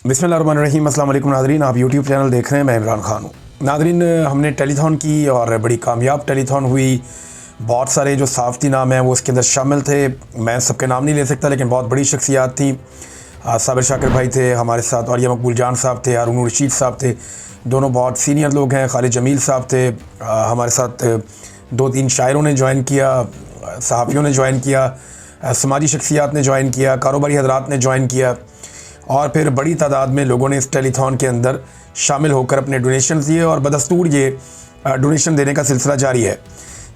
बिस्मिल्लाहिर्रहमानिर्रहीम। अस्सलाम वालेकुम नादरीन, आप यूट्यूब चैनल देख रहे हैं। मैं इमरान खान हूँ। नादरीन, हमने टेलीथॉन की और बड़ी कामयाब टेलीथॉन हुई। बहुत सारे जो सहाफ़ती नाम हैं वो उसके अंदर शामिल थे। मैं सबके नाम नहीं ले सकता, लेकिन बहुत बड़ी शख्सियात थी। साबिर शाकिर भाई थे हमारे साथ, और ये मकबूल जान साहब थे, हारून रशीद साहब थे, दोनों बहुत सीनियर लोग हैं। खालिद जमील साहब थे हमारे साथ। 2-3 शायरों ने ज्वाइन किया, सहाफ़ियों ने ज्वाइन किया, समाजी शख्सियात ने ज्वाइन किया, कारोबारी हजरात ने ज्वाइन किया, और फिर बड़ी तादाद में लोगों ने इस टेलीथॉन के अंदर शामिल होकर अपने डोनेशन दिए। और बदस्तूर ये डोनेशन देने का सिलसिला जारी है।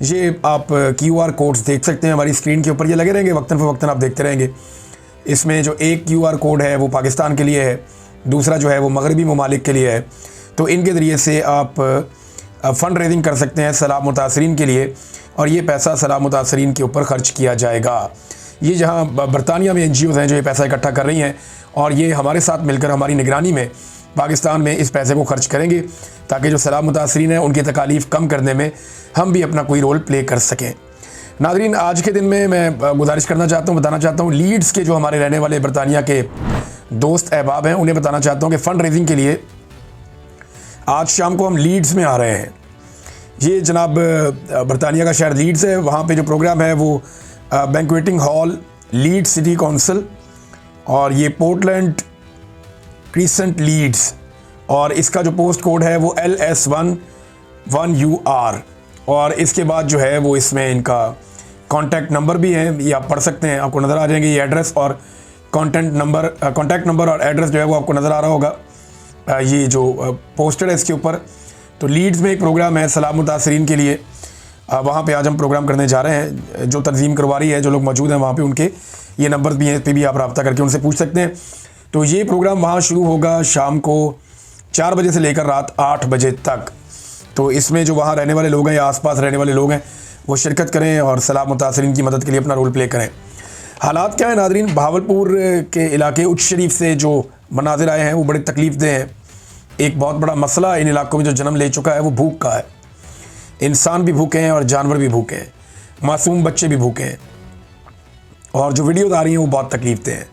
ये आप QR कोड्स देख सकते हैं हमारी स्क्रीन के ऊपर, ये लगे रहेंगे, वक्तन फ़वक्तन आप देखते रहेंगे। इसमें जो एक QR कोड है वो पाकिस्तान के लिए है, दूसरा जो है वो मगरबी ममालिक के लिए है। तो इनके ज़रिए से आप फ़ंड रेजिंग कर सकते हैं सैलाब मुतासरीन के लिए, और ये पैसा सैलाब मुतासरीन के ऊपर ख़र्च किया जाएगा। ये जहाँ बरतानिया में NGOs हैं जो ये पैसा इकट्ठा कर रही हैं, और ये हमारे साथ मिलकर हमारी निगरानी में पाकिस्तान में इस पैसे को खर्च करेंगे, ताकि जो सैलाब मुतासरीन हैं उनकी तकालीफ कम करने में हम भी अपना कोई रोल प्ले कर सकें। नाज़रीन, आज के दिन में मैं गुजारिश करना चाहता हूँ, बताना चाहता हूँ, लीड्स के जो हमारे रहने वाले बरतानिया के दोस्त अहबाब हैं उन्हें बताना चाहता हूँ कि फ़ंड रेजिंग के लिए आज शाम को हम लीड्स में आ रहे हैं। ये जनाब बरतानिया का शहर लीड्स है। वहाँ पे जो प्रोग्राम है वो banqueting hall, Leeds city council, और ये पोर्टलैंड क्रिसेंट लीड्स, और इसका जो पोस्ट कोड है वो LS11UR। और इसके बाद जो है वो इसमें इनका कॉन्टैक्ट नंबर भी है, ये आप पढ़ सकते हैं, आपको नज़र आ जाएंगे ये एड्रेस और कॉन्टैक्ट नंबर और एड्रेस जो है वो आपको नज़र आ रहा होगा। ये जो पोस्टर है इसके ऊपर। तो लीड्स में एक प्रोग्राम है सैलाब मुतासरीन के लिए, वहाँ पे आज हम प्रोग्राम करने जा रहे हैं। जो तंजीम करवा रही है, जो लोग मौजूद हैं वहाँ पे, उनके ये नंबर भी हैं, इस पर भी आप रब्ता करके उनसे पूछ सकते हैं। तो ये प्रोग्राम वहाँ शुरू होगा शाम को 4 बजे से लेकर रात 8 बजे तक। तो इसमें जो वहाँ रहने वाले लोग हैं या आसपास रहने वाले लोग हैं वो शिरकत करें और सैलाब मुतासरीन की मदद के लिए अपना रोल प्ले करें। हालात क्या है नादरीन, बहावलपुर के इलाके उच्च शरीफ से जो मनाजिर आए हैं वो बड़े तकलीफ़देह हैं। एक बहुत बड़ा मसला इन इलाकों में जो जन्म ले चुका है वो भूख का है। इंसान भी भूखे हैं और जानवर भी भूखे हैं, मासूम बच्चे भी भूखे हैं, और जो वीडियोज़ आ रही हैं वो बहुत तकलीफ़देह हैं।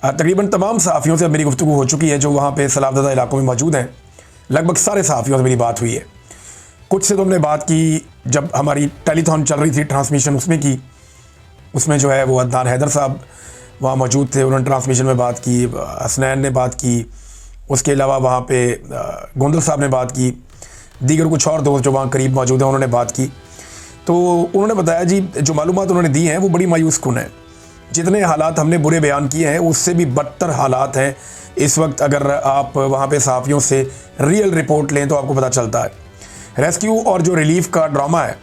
तकरीबन तमाम सहाफ़ियों से मेरी गुफ्तगू हो चुकी है जो वहाँ पे सैलाबज़दा इलाकों में मौजूद हैं। लगभग सारे सहाफ़ियों से मेरी बात हुई है। कुछ से तो हमने बात की जब हमारी टेलीथॉन चल रही थी, ट्रांसमिशन उसमें की। उसमें जो है वो अदनान हैदर साहब वहाँ मौजूद थे, उन्होंने ट्रांसमिशन में बात की। हसनैन ने बात की, उसके अलावा वहाँ पे गोंदल साहब ने बात की, दीगर कुछ और दोस्त जो वहाँ करीब मौजूद हैं उन्होंने बात की। तो उन्होंने बताया जी जो मालूमात उन्होंने दी हैं वो बड़ी मायूस कुन है। जितने हालात हमने बुरे बयान किए हैं उससे भी बदतर हालात हैं इस वक्त। अगर आप वहाँ पे सहाफ़ियों से रियल रिपोर्ट लें तो आपको पता चलता है। रेस्क्यू और जो रिलीफ का ड्रामा है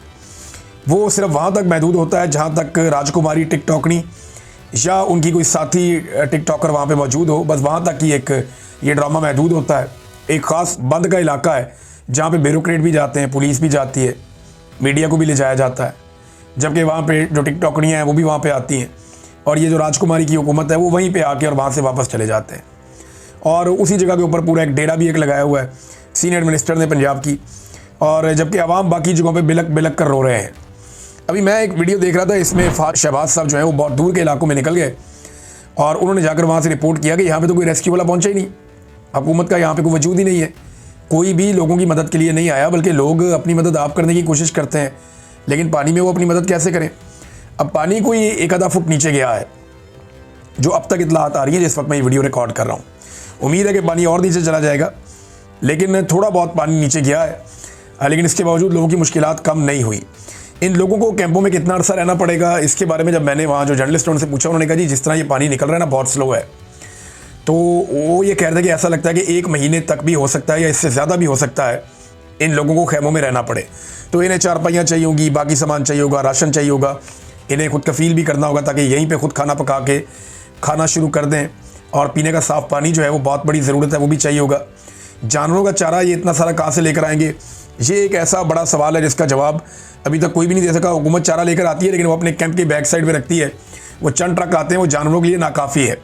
वो सिर्फ वहाँ तक महदूद होता है जहाँ तक राजकुमारी टिकटॉकनी या उनकी कोई साथी टिकटॉकर वहाँ पे मौजूद हो, बस वहाँ तक ही एक ये ड्रामा महदूद होता है। एक ख़ास बंद का इलाका है जहाँ पे ब्यूरोक्रेट भी जाते हैं, पुलिस भी जाती है, मीडिया को भी ले जाया जाता है, जबकि वहाँ पे जो टिकटॉकनियाँ हैं वो भी वहाँ पे आती हैं, और ये जो राजकुमारी की हुकूमत है वो वहीं पे आके और वहाँ से वापस चले जाते हैं। और उसी जगह के ऊपर पूरा एक डेरा भी एक लगाया हुआ है सीनियर मिनिस्टर ने पंजाब की, और जबकि आवाम बाकी जगहों पे बिलक बिलक कर रो रहे हैं। अभी मैं एक वीडियो देख रहा था, इसमें शहबाज साहब जो है वो बहुत दूर के इलाकों में निकल गए और उन्होंने जाकर वहाँ से रिपोर्ट किया कि यहाँ पर तो कोई रेस्क्यू वाला पहुँचा ही नहीं, हुकूमत का यहाँ पर कोई वजूद ही नहीं है, कोई भी लोगों की मदद के लिए नहीं आया, बल्कि लोग अपनी मदद आप करने की कोशिश करते हैं, लेकिन पानी में वो अपनी मदद कैसे करें। अब पानी कोई 1 आधा फुट नीचे गया है, जो अब तक इतलात आ रही है जिस वक्त मैं ये वीडियो रिकॉर्ड कर रहा हूँ। उम्मीद है कि पानी और नीचे चला जाएगा, लेकिन थोड़ा बहुत पानी नीचे गया है, लेकिन इसके बावजूद लोगों की मुश्किलात कम नहीं हुई। इन लोगों को कैंपों में कितना अर्सा रहना पड़ेगा, इसके बारे में जब मैंने वहाँ जो जर्नलिस्ट उनसे पूछा, उन्होंने कहा जी जिस तरह ये पानी निकल रहा है ना बहुत स्लो है। तो वो ये कह रहे थे कि ऐसा लगता है कि 1 महीने तक भी हो सकता है या इससे ज़्यादा भी हो सकता है इन लोगों को खैमों में रहना पड़े। तो इन्हें चारपाइयाँ चाहिए होंगी, बाकी सामान चाहिए होगा, राशन चाहिए होगा, इन्हें खुद कफ़ील भी करना होगा ताकि यहीं पे खुद खाना पका के खाना शुरू कर दें, और पीने का साफ़ पानी जो है वो बहुत बड़ी ज़रूरत है, वो भी चाहिए होगा। जानवरों का चारा ये इतना सारा कहाँ से लेकर आएंगे, ये एक ऐसा बड़ा सवाल है जिसका जवाब अभी तक कोई भी नहीं दे सका। हुकूमत चारा लेकर आती है लेकिन वो अपने कैंप की बैक साइड में रखती है, वो चंद ट्रक आते हैं, वो जानवरों के लिए नाकाफ़ी है।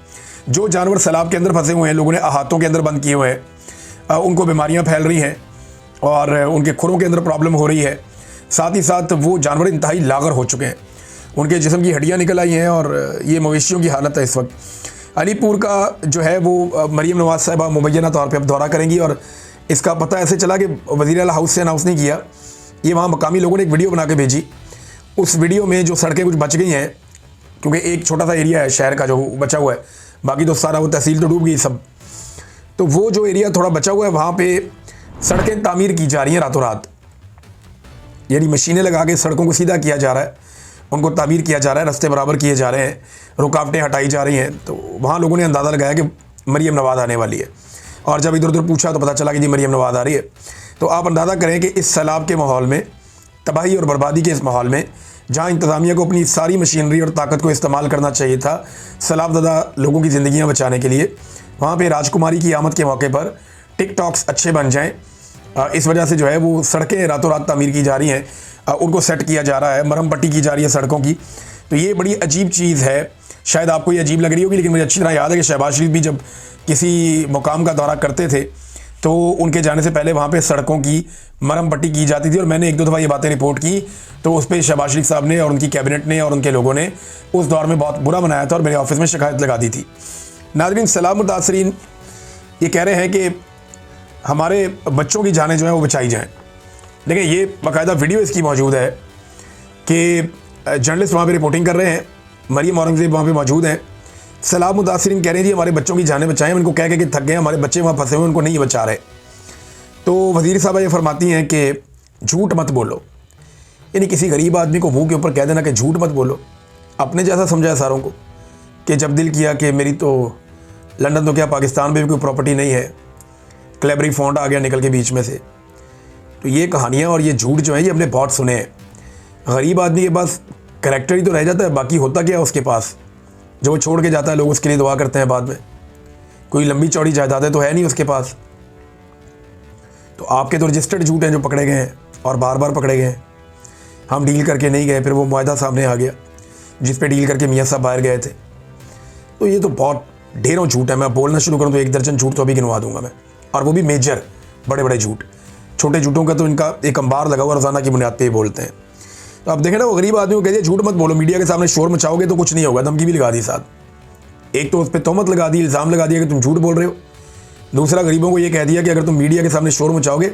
जो जानवर सैलाब के अंदर फंसे हुए हैं, लोगों ने अहातों के अंदर बंद किए हुए हैं, उनको बीमारियाँ फैल रही हैं और उनके खुरों के अंदर प्रॉब्लम हो रही है। साथ ही साथ वो जानवर इंतहाई लागर हो चुके हैं, उनके जिस्म की हड्डियाँ निकल आई हैं और ये मवेशियों की हालत है इस वक्त। अलीपुर का जो है वो मरीम नवाज़ साहिबा मुबैना तौर पे अब दौरा करेंगी, और इसका पता ऐसे चला कि वज़ीर आला हाउस से अनाउंस नहीं किया, ये वहाँ मकामी लोगों ने एक वीडियो बना के भेजी। उस वीडियो में जो सड़कें कुछ बच गई हैं, क्योंकि एक छोटा सा एरिया है शहर का जो बचा हुआ है, बाकी तो सारा वो तहसील तो डूब गई सब, तो वो जो एरिया थोड़ा बचा हुआ है वहाँ पे सड़कें तामीर की जा रही हैं रातों रात, यानी मशीनें लगा के सड़कों को सीधा किया जा रहा है, उनको तामीर किया जा रहा है, रास्ते बराबर किए जा रहे हैं, रुकावटें हटाई जा रही हैं। तो वहाँ लोगों ने अंदाज़ा लगाया कि मरीम नवाज़ आने वाली है, और जब इधर उधर पूछा तो पता चला कि जी मरीम नवाज़ आ रही है। तो आप अंदाज़ा करें कि इस सैलाब के माहौल में, तबाही और बर्बादी के इस माहौल में, जहाँ इंतज़ामिया को अपनी सारी मशीनरी और ताकत को इस्तेमाल करना चाहिए था सैलाबज़दा लोगों की ज़िंदगियाँ बचाने के लिए, वहाँ पे राजकुमारी की आमद के मौके पर टिकटॉक्स अच्छे बन जाएँ, इस वजह से जो है वो सड़कें रातों रात तामीर की जा रही हैं, उनको सेट किया जा रहा है, मरहम पट्टी की जा रही है सड़कों की। तो ये बड़ी अजीब चीज़ है, शायद आपको ये अजीब लग रही होगी, लेकिन मुझे अच्छी तरह याद है कि शहबाज शरीफ भी जब किसी मुकाम का दौरा करते थे तो उनके जाने से पहले वहाँ पे सड़कों की मरहम पट्टी की जाती थी, और मैंने एक दो दफ़ा ये बातें रिपोर्ट की, तो उस पर शहबाज शरीफ साहब ने और उनकी कैबिनेट ने और उनके लोगों ने उस दौर में बहुत बुरा बनाया था और मेरे ऑफिस में शिकायत लगा दी थी। नाज़रीन, सैलाब मुतासरीन ये कह रहे हैं कि हमारे बच्चों की जानें जो हैं वो बचाई जाएँ, लेकिन ये बाकायदा वीडियो इसकी मौजूद है कि जर्नलिस्ट वहाँ पे रिपोर्टिंग कर रहे हैं, मरीम औरंगज़ेब वहाँ पे मौजूद हैं, सैलाब मुतासरीन कह रहे हैं जी हमारे बच्चों की जानें बचाएं, उनको कह के थक गए, हमारे बच्चे वहाँ फंसे हुए, उनको नहीं बचा रहे। तो वज़ीर साहबा ये फरमाती हैं कि झूठ मत बोलो, यानी किसी गरीब आदमी को मुँह के ऊपर कह देना कि झूठ मत बोलो, अपने जैसा समझाया सारों को, कि जब दिल किया कि मेरी तो लंदन तो क्या पाकिस्तान में भी कोई प्रॉपर्टी नहीं है, क्लेबरी फॉन्ट आ गया निकल के बीच में से। तो ये कहानियाँ और ये झूठ जो है ये हमने बहुत सुने हैं। गरीब आदमी के पास करैक्टर ही तो रह जाता है, बाकी होता क्या है उसके पास, जो वो छोड़ के जाता है लोग उसके लिए दुआ करते हैं बाद में, कोई लंबी चौड़ी जायदादें तो है नहीं उसके पास। तो आपके तो रजिस्टर्ड झूठ हैं जो पकड़े गए हैं और बार बार पकड़े गए हैं, हम डील करके नहीं गए, फिर वो मुआहदा सामने आ गया जिस पे डील करके मियाँ साहब बाहर गए थे। तो ये तो बहुत ढेरों झूठ है, मैं बोलना शुरू करूँ तो 1 दर्जन झूठ तो अभी गिनवा दूंगा मैं, और वो भी मेजर बड़े बड़े झूठ। छोटे झूठों का तो इनका एक अंबार लगा हुआ रोज़ाना की बुनियाद पे ही बोलते हैं। तो अब देखें ना, वो गरीब आदमी को कह दिया झूठ मत बोलो, मीडिया के सामने शोर मचाओगे तो कुछ नहीं होगा, धमकी भी लगा दी साथ। एक तो उस पर तोहमत लगा दी, इल्ज़ाम लगा दिया कि तुम झूठ बोल रहे हो, दूसरा गरीबों को ये कह दिया कि अगर तुम मीडिया के सामने शोर मचाओगे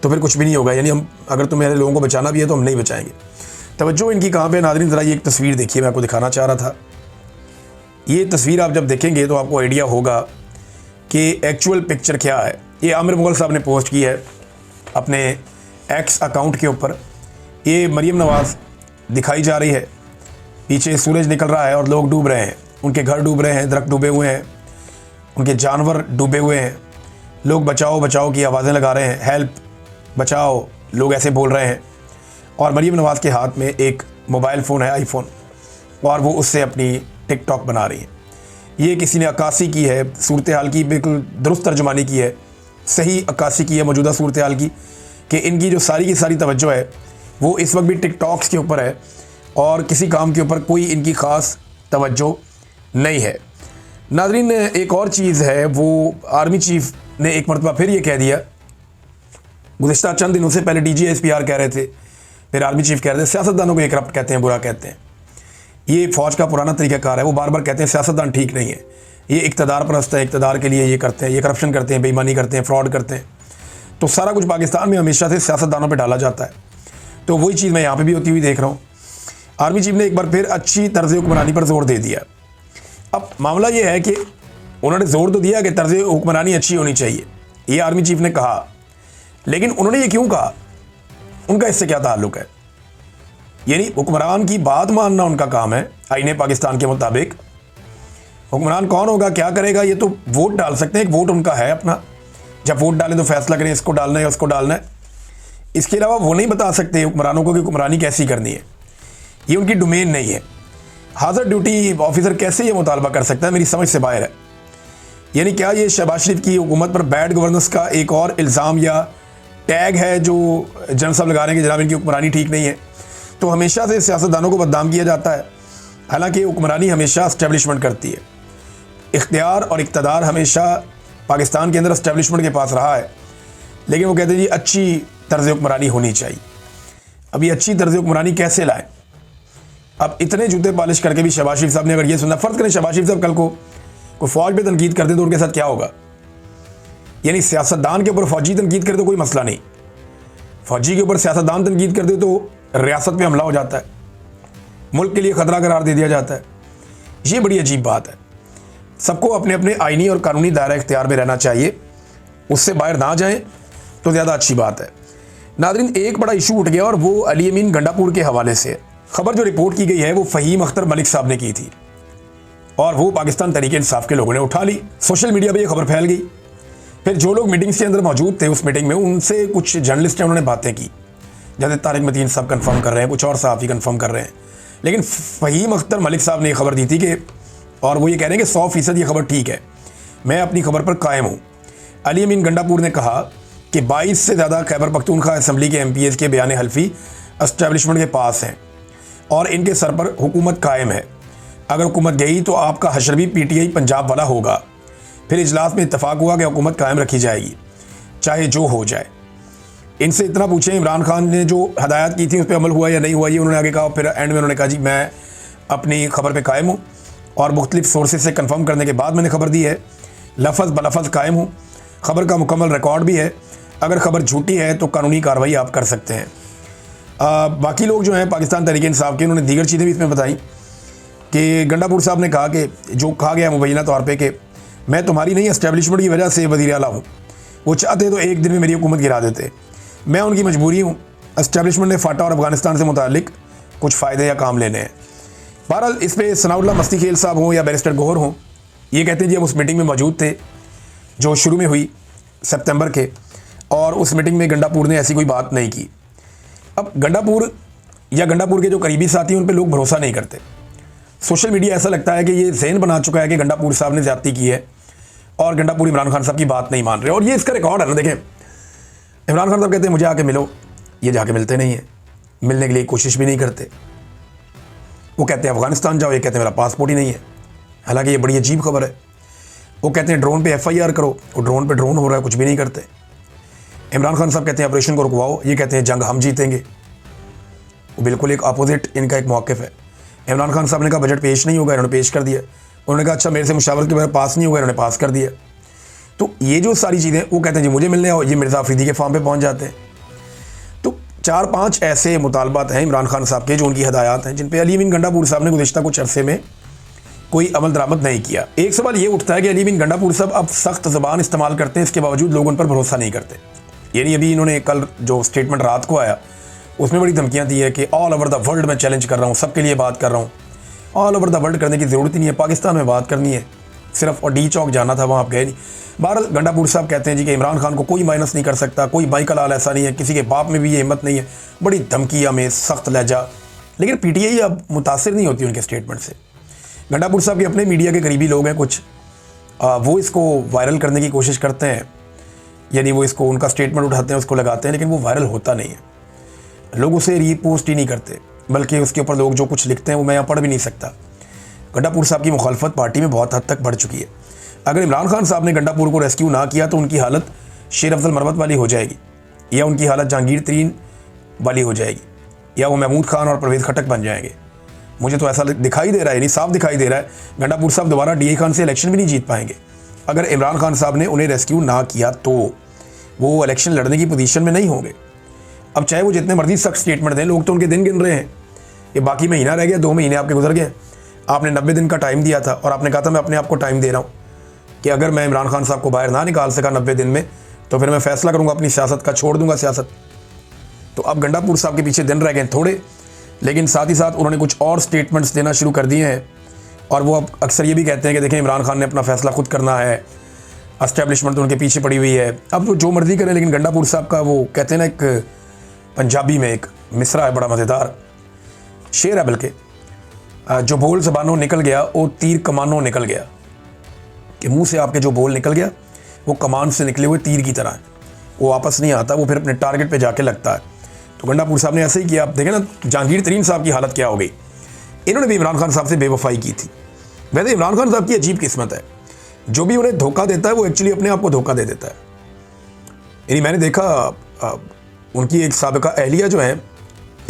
तो फिर कुछ भी नहीं होगा, यानी हम अगर तुम्हें लोगों को बचाना भी है तो हम नहीं बचाएंगे। तवज्जो इनकी कहाँ पे नाज़रीन, ज़रा ये एक तस्वीर देखिए, मैं आपको दिखाना चाह रहा था। ये तस्वीर आप जब देखेंगे तो आपको आइडिया होगा कि एक्चुअल पिक्चर क्या है। ये आमिर मुगल साहब ने पोस्ट की है अपने एक्स अकाउंट के ऊपर। ये मरीम नवाज़ दिखाई जा रही है, पीछे सूरज निकल रहा है और लोग डूब रहे हैं, उनके घर डूब रहे हैं, दरख्त डूबे हुए हैं, उनके जानवर डूबे हुए हैं, लोग बचाओ बचाओ की आवाज़ें लगा रहे हैं, हेल्प बचाओ लोग ऐसे बोल रहे हैं, और मरीम नवाज़ के हाथ में एक मोबाइल फ़ोन है, आईफोन, और वो उससे अपनी टिकटॉक बना रही है। ये किसी ने अक्कासी की है सूरत हाल की, बिल्कुल दुरुस्त तर्जुमानी की है, सही अक्कासी की है मौजूदा सूरत हाल की, कि इनकी जो सारी की सारी तवज्जो है वो इस वक्त भी टिकटॉक्स के ऊपर है और किसी काम के ऊपर कोई इनकी ख़ास तवज्जो नहीं है। नाज़रीन, एक और चीज़ है, वो आर्मी चीफ़ ने एक मरतबा फिर ये कह दिया, गुज़िश्ता चंद दिनों से पहले DGSPR कह रहे थे, फिर आर्मी चीफ़ कह रहे थे सियासतदानों को ये करप्ट कहते हैं, बुरा कहते हैं। ये फ़ौज का पुराना तरीक़ाकार है, वो बार बार कहते हैं सियासतदान ठीक नहीं है, ये इक़्तिदार परस्त है, इक़्तिदार के लिए ये करते हैं, ये करप्शन करते हैं, बेईमानी करते हैं, फ्रॉड करते हैं। तो सारा कुछ पाकिस्तान में हमेशा से सियासतदानों पे डाला जाता है, तो वही चीज़ मैं यहाँ पे भी होती हुई देख रहा हूँ। आर्मी चीफ़ ने एक बार फिर अच्छी तर्ज़ हुक्मरानी पर जोर दे दिया। अब मामला ये है कि उन्होंने जोर तो दिया कि तर्ज़ हुक्मरानी अच्छी होनी चाहिए, ये आर्मी चीफ़ ने कहा, लेकिन उन्होंने ये क्यों कहा, उनका इससे क्या ताल्लुक़ है? यानी हुक्मरान की बात मानना उनका काम है आईने पाकिस्तान के मुताबिक। हुक्मरान कौन होगा, क्या करेगा, ये तो वोट डाल सकते हैं, एक वोट उनका है अपना, जब वोट डालें तो फैसला करें इसको डालना है उसको डालना है। इसके अलावा वो नहीं बता सकते हुक्मरानों को कि हुक्मरानी कैसी करनी है, ये उनकी डोमेन नहीं है। हाज़र ड्यूटी ऑफिसर कैसे ये मुतालबा कर सकता है, मेरी समझ से बाहर है। यानी क्या ये शहबाज शरीफ की हुकूमत पर बैड गवर्नेंस का एक और इल्ज़ाम या टैग है जो जनरल साहब लगा रहे हैं कि जनाब इनकी हुक्मरानी ठीक नहीं है? तो हमेशा से सियासतदानों को बदनाम किया जाता है, हालांकि हुक्मरानी हमेशा इस्टेब्लिशमेंट करती है, इख्तियार और इक़्तिदार हमेशा पाकिस्तान के अंदर इस्टेब्लिशमेंट के पास रहा है, लेकिन वो कहते हैं जी अच्छी तर्ज़ हुक्मरानी होनी चाहिए। अब ये अच्छी तर्ज़ हुक्मरानी कैसे लाएं? अब इतने जूते पॉलिश करके भी शहबाज शरीफ साहब ने अगर ये सुना, फ़र्ज़ करें शहबाज शरीफ साहब कल को कोई फौज पे तनकीद करते तो उनके साथ क्या होगा। यानी सियासतदान के ऊपर फौजी तनकीद करे तो कोई मसला नहीं, फौजी के ऊपर सियासतदान तनकीद करते तो रियासत पे हमला हो जाता है, मुल्क के लिए ख़तरा करार दे दिया जाता है। ये बड़ी अजीब बात है। सबको अपने अपने आइनी और कानूनी दायरा इख्तियार में रहना चाहिए, उससे बाहर ना जाएं तो ज़्यादा अच्छी बात है। नाज़रीन, एक बड़ा इशू उठ गया और वो अली अमीन गंडापुर के हवाले से। खबर जो रिपोर्ट की गई है वो फ़हीम अख्तर मलिक साहब ने की थी और वो पाकिस्तान तहरीक इंसाफ के लोगों ने उठा ली। सोशल मीडिया पर यह खबर फैल गई। फिर जो लोग मीटिंग्स के अंदर मौजूद थे उस मीटिंग में, उनसे कुछ जर्नलिस्ट हैं, उन्होंने बातें की, जैसे तारिक मतीन साहब कंफर्म कर रहे हैं, कुछ और सहाफ़ी कंफर्म कर रहे हैं। लेकिन फ़हीम अख्तर मलिक साहब ने ये खबर दी थी कि, और वो ये कह रहे हैं कि 100% ये खबर ठीक है, मैं अपनी खबर पर कायम हूँ। अली अमीन गंडापुर ने कहा कि 22 से ज़्यादा खैबर पख्तूनख्वा असम्बली के MPs के बयान हल्फी एस्टेब्लिशमेंट के पास हैं और इनके सर पर हुकूमत कायम है। अगर हुकूमत गई तो आपका हशर भी PTI पंजाब वाला होगा। फिर इजलास में इत्तफाक हुआ कि हुकूमत कायम रखी जाएगी चाहे जो हो जाए। इनसे इतना पूछें इमरान खान ने जो हदायत की थी उस पर अमल हुआ या नहीं हुआ, ये उन्होंने आगे कहा। फिर एंड में उन्होंने कहा जी मैं अपनी खबर पे कायम हूँ और मुख्तलिफ सोर्सेज से कंफर्म करने के बाद मैंने खबर दी है, लफज बलफज कायम हूँ, खबर का मुकम्मल रिकॉर्ड भी है, अगर खबर झूठी है तो कानूनी कार्रवाई आप कर सकते हैं। बाकी लोग जो हैं पाकिस्तान तहरीक इंसाफ के, उन्होंने दीगर चीज़ें भी इसमें बताई कि गंडापुर साहब ने कहा कि जो कहा गया मुबैना तौर पर कि मैं तुम्हारी नहीं एस्टेब्लिशमेंट की वजह से वज़ीर आला हूँ, वो चाहते तो एक दिन में मेरी हुकूमत गिरा देते, मैं उनकी मजबूरी हूँ। एस्टेब्लिशमेंट ने फाटा और अफगानिस्तान से मुतालिक कुछ फ़ायदे या काम लेने हैं। बहरहाल इस पर सनाउल्लाह मस्ती खेल साहब हों या बैरिस्टर गौहर हों, ये कहते हैं जी हम उस मीटिंग में मौजूद थे जो शुरू में हुई सितंबर के, और उस मीटिंग में गंडापुर ने ऐसी कोई बात नहीं की। अब गंडापुर या गंडापुर के जो करीबी साथी हैं उन पर लोग भरोसा नहीं करते। सोशल मीडिया ऐसा लगता है कि ये ज़हन बना चुका है कि गंडापुर साहब ने ज़्यादती की है और गंडापुर इमरान खान साहब की बात नहीं मान रहे, और ये इसका रिकॉर्ड है ना। देखें, इमरान खान साहब कहते हैं मुझे आके मिलो, ये जाके मिलते नहीं हैं, मिलने के लिए कोशिश भी नहीं करते। वो कहते हैं अफगानिस्तान जाओ, ये कहते हैं मेरा पासपोर्ट ही नहीं है, हालांकि ये बड़ी अजीब खबर है। वो कहते हैं ड्रोन पे FIR करो, वो ड्रोन पे ड्रोन हो रहा है, कुछ भी नहीं करते। इमरान खान साहब कहते हैं ऑपरेशन को रुकवाओ, ये कहते हैं जंग हम जीतेंगे। वो बिल्कुल एक अपोजिट इनका एक मौक़िफ़ है। इमरान खान साहब ने कहा बजट पेश नहीं होगा, इन्होंने पेश कर दिया। उन्होंने कहा अच्छा मेरे से मुशावरत के बगैर पास नहीं होगा, इन्होंने पास कर दिया। तो ये जो सारी चीज़ें, वो कहते हैं जी मुझे मिलने आओ, ये मिर्ज़ा अफरीदी के फार्म पे पहुंच जाते हैं। तो 4-5 ऐसे मुतालबात हैं इमरान खान साहब के जो उनकी हदायत हैं, जिन पे अली अमीन गंडापुर साहब ने गुज़िश्ता कुछ अरसे में कोई अमल दरामद नहीं किया। एक सवाल ये उठता है कि अली अमीन गंडापुर साहब अब सख्त ज़बान इस्तेमाल करते हैं, इसके बावजूद लोग उन पर भरोसा नहीं करते। यानी अभी इन्होंने कल जो स्टेटमेंट रात को आया उसमें बड़ी धमकियाँ दी है कि ऑल ओवर द वर्ल्ड में चैलेंज कर रहा हूँ, सबके लिए बात कर रहा हूँ। ऑल ओवर द वर्ल्ड करने की ज़रूरत ही नहीं है, पाकिस्तान में बात करनी है सिर्फ, और डी चौक जाना था, वहाँ आप गए नहीं। बहरहाल गंडापुर साहब कहते हैं जी कि इमरान खान को कोई माइनस नहीं कर सकता, कोई माइकल आल ऐसा नहीं है, किसी के बाप में भी ये हिम्मत नहीं है। बड़ी धमकियाँ में सख्त लहजा, लेकिन PTI अब मुतासिर नहीं होती उनके स्टेटमेंट से। गंडापुर साहब के अपने मीडिया के करीबी लोग हैं कुछ, वो इसको वायरल करने की कोशिश करते हैं, यानी वो इसको उनका स्टेटमेंट उठाते हैं, उसको लगाते हैं, लेकिन वो वायरल होता नहीं है। लोग उसे रीपोस्ट ही नहीं करते, बल्कि उसके ऊपर लोग जो कुछ लिखते हैं वो मैं यहाँ पढ़ भी नहीं सकता। गंडापुर साहब की मुखालफत पार्टी में बहुत हद तक बढ़ चुकी है। अगर इमरान खान साहब ने गंडापुर को रेस्क्यू ना किया तो उनकी हालत शेर अफजल मरवत वाली हो जाएगी, या उनकी हालत जहांगीर तरीन वाली हो जाएगी, या वो महमूद खान और परवेज़ खटक बन जाएंगे। मुझे तो ऐसा दिखाई दे रहा है, नहीं साफ दिखाई दे रहा है, गंडापुर साहब दोबारा DA खान से इलेक्शन भी नहीं जीत पाएंगे। अगर इमरान खान साहब ने उन्हें रेस्क्यू ना किया तो वो इलेक्शन लड़ने की पोजीशन में नहीं होंगे। अब चाहे वो जितने मर्जी सख्त स्टेटमेंट दें, लोग तो उनके दिन गिन रहे हैं। ये बाकी महीना रह गया, 2 महीने आपके गुजर गए। आपने 90 दिन का टाइम दिया था और आपने कहा था मैं अपने आप को टाइम दे रहा हूँ कि अगर मैं इमरान खान साहब को बाहर ना निकाल सका 90 दिन में तो फिर मैं फैसला करूँगा अपनी सियासत का, छोड़ दूंगा सियासत। तो अब गंडापुर साहब के पीछे दिन रह गए थोड़े, लेकिन साथ ही साथ उन्होंने कुछ और स्टेटमेंट्स देना शुरू कर दिए हैं। और वो अब अक्सर ये भी कहते हैं कि देखें इमरान खान ने अपना फैसला खुद करना है, एस्टेब्लिशमेंट तो उनके पीछे पड़ी हुई है, अब वो जो मर्जी करें। लेकिन गंडापुर साहब का वो कहते हैं ना, एक पंजाबी में एक मिसरा है बड़ा मज़ेदार शेर है, बल्कि जो बोल ज़बानों निकल गया वो तीर कमानों निकल गया, कि मुंह से आपके जो बोल निकल गया वो कमान से निकले हुए तीर की तरह है, वो वापस नहीं आता, वो फिर अपने टारगेट पे जाके लगता है। तो गंडापुर साहब ने ऐसे ही किया। आप देखें ना जहांगीर तरीन साहब की हालत क्या हो गई, इन्होंने भी इमरान खान साहब से बेवफाई की थी। वैसे इमरान खान साहब की अजीब किस्मत है, जो भी उन्हें धोखा देता है वो एक्चुअली अपने आप को धोखा दे देता है। यानी मैंने देखा उनकी एक साबिका अहलिया जो है,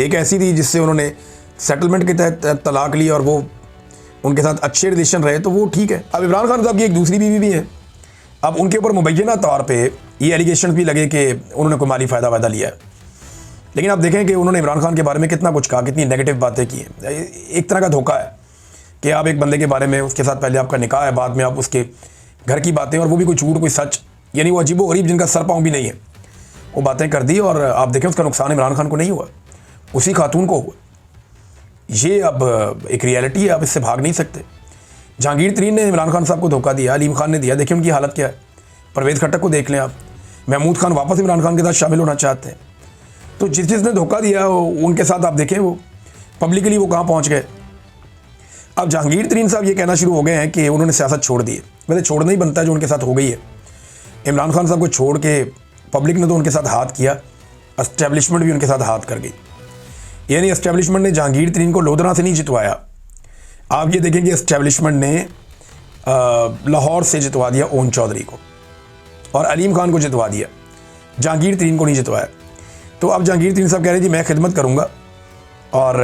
एक ऐसी थी जिससे उन्होंने सेटलमेंट के तहत तलाक ली और वो उनके साथ अच्छे रिलेशन रहे तो वो ठीक है। अब इमरान खान साहब की एक दूसरी बीवी भी है। अब उनके ऊपर मुबैना तौर पे ये एलिगेशन भी लगे कि उन्होंने कोई माली फ़ायदा वायदा लिया है, लेकिन आप देखें कि उन्होंने इमरान खान के बारे में कितना कुछ कहा, कितनी नेगेटिव बातें की हैं। एक तरह का धोखा है कि आप एक बंदे के बारे में, उसके साथ पहले आपका निकाह है, बाद में आप उसके घर की बातें, और वो भी कोई झूठ कोई सच, यानी वो अजीबो गरीब जिनका सर पाँव भी नहीं है, वो बातें कर दी। और आप देखें उसका नुकसान इमरान खान को नहीं हुआ, उसी खातून को हुआ। ये अब एक रियलिटी है, आप इससे भाग नहीं सकते। जहांगीर तरीन ने इमरान खान साहब को धोखा दिया, अलीम खान ने दिया, देखिए उनकी हालत क्या है। परवेज़ खट्टक को देख लें आप, महमूद खान वापस इमरान खान के साथ शामिल होना चाहते हैं। तो जिसने धोखा दिया उनके साथ आप देखें वो पब्लिकली वो कहाँ पहुँच गए। अब जहांगीर तरीन साहब ये कहना शुरू हो गए हैं कि उन्होंने सियासत छोड़ दी है। वैसे छोड़ना ही बनता है, जो उनके साथ हो गई है। इमरान खान साहब को छोड़ के पब्लिक ने तो उनके साथ हाथ किया, एस्टेब्लिशमेंट भी उनके साथ हाथ कर गई। यानी एस्टेब्लिशमेंट ने जहांगीर तरीन को लोधरा से नहीं जितवाया। आप ये देखेंगे एस्टेब्लिशमेंट ने लाहौर से जितवा दिया ओन चौधरी को, और अलीम खान को जितवा दिया, जहांगीर तरीन को नहीं जितवाया। तो अब जहांगीर तरीन साहब कह रहे हैं जी मैं खिदमत करूँगा, और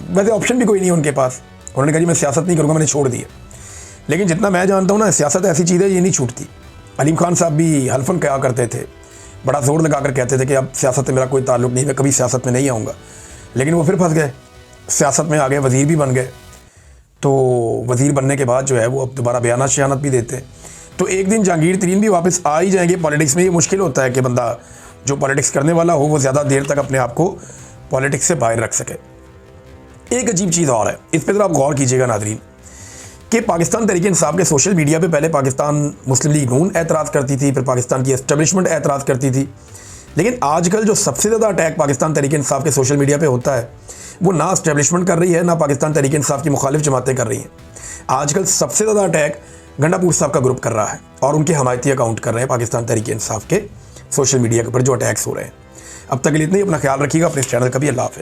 वैसे ऑप्शन भी कोई नहीं है उनके पास। उन्होंने कहा जी मैं सियासत नहीं करूँगा, मैंने छोड़ दिया। लेकिन जितना मैं जानता हूँ ना, सियासत ऐसी चीज़ है ये नहीं छूटती। अलीम खान साहब भी हल्फन कहा करते थे, बड़ा जोर लगा कर कहते थे कि अब सियासत से मेरा कोई ताल्लुक नहीं, मैं कभी सियासत में नहीं आऊँगा। लेकिन वो फिर फंस गए, सियासत में आ गए, वज़ीर भी बन गए। तो वज़ीर बनने के बाद जो है वो अब दोबारा बयानात शयानत भी देते हैं। तो एक दिन जहांगीर तरीन भी वापस आ ही जाएंगे पॉलिटिक्स में। ये मुश्किल होता है कि बंदा जो पॉलिटिक्स करने वाला हो वो ज़्यादा देर तक अपने आप को पॉलिटिक्स से बाहर रख सके। एक अजीब चीज़ और है, इस पर ज़रा आप गौर कीजिएगा नाज़रीन, कि पाकिस्तान तहरीक इंसाफ के सोशल मीडिया पे पहले पाकिस्तान मुस्लिम लीग नून एतराज़ करती थी, फिर पाकिस्तान की एस्टेब्लिशमेंट एतराज़ करती थी। लेकिन आजकल जो सबसे ज़्यादा अटैक पाकिस्तान तहरीक इंसाफ के सोशल मीडिया पे होता है वो ना एस्टेब्लिशमेंट कर रही है, ना पाकिस्तान तहरीक इंसाफ की मुखालिफ जमातें कर रही हैं। आजकल सबसे ज़्यादा अटैक गंडापुर साहब का ग्रुप कर रहा है, और उनके हमायती अकाउंट कर रहे हैं पाकिस्तान तहरीक इंसाफ के सोशल मीडिया के ऊपर जो अटैक्स हो रहे हैं। अब तक के लिए इतना ही, अपना ख्याल रखिएगा, अपने इस चैनल का भी। अल्लाह हाफ़िज़।